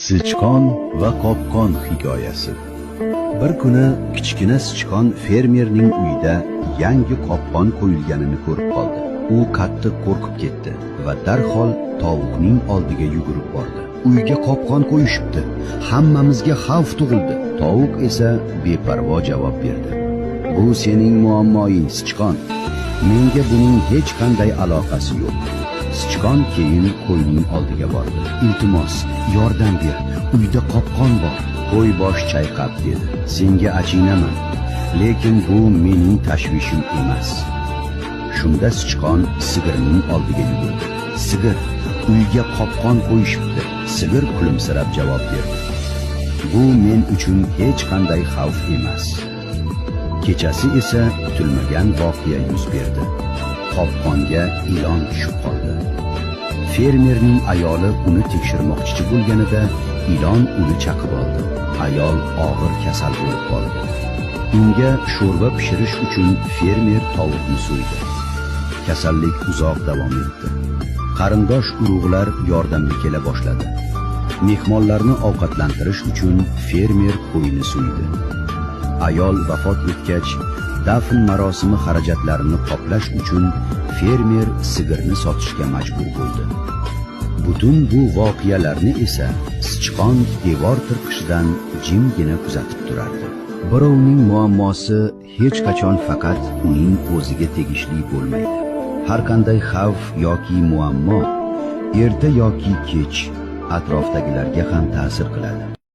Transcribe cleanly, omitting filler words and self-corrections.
Sichqon va qopqon hikoyasi. Bir kuni kichkina sichqon fermerning uyida yangi qopqon qo'yilganini ko'rib qoldi. U qattiq qo'rqib ketdi va darhol tovuqning oldiga yugurib bordi. Uyga qopqon qo'yishibdi. Hammamizga xavf tug'ildi. Tovuq esa beparvo javob berdi. Bu sening muammoing, sichqon. Menga buning hech qanday aloqasi yo'q. Sichqon keyin qo'yning oldiga bordi. Iltimos, yordam ber. Uyda qopqon bor. Qo'y bosh chayqab dedi. Senga achinaman, lekin bu mening tashvishim emas. Shunda sichqon sigirning oldiga yugurdi. Sigir, uyga qopqon qo'yishibdi. Sigir kulimsirab javob berdi. Bu men uchun hech qanday xavf emas. Kechasi esa kutilmagan voqea yuz berdi. Qopqonga ilon tushib qoldi. Fermerning ayoli uni tekshirmoqchi bo'lganida ilon uni chaqib oldi. Ayol og'ir kasal bo'lib qoldi. Unga sho'rva pishirish uchun fermer tovuqni so'ydi. Kasallik uzoq davom etdi. Qarindosh urug'lar yordamga kela boshladi. Mehmonlarni ovqatlantirish uchun fermer qo'yni so'ydi. Ayol vafot etgach, dafn marosimi xarajatlarini qoplash uchun fermer sigirni sotishga majbur bo'ldi. Butun bu voqealarni esa sichqon devor tirqishidan jimgina kuzatib turardi. Birovning muammosi hech qachon faqat uning o'ziga tegishli bo'lmaydi. Har qanday xavf yoki muammo erta yoki kech atrofdagilarga ham ta'sir qiladi.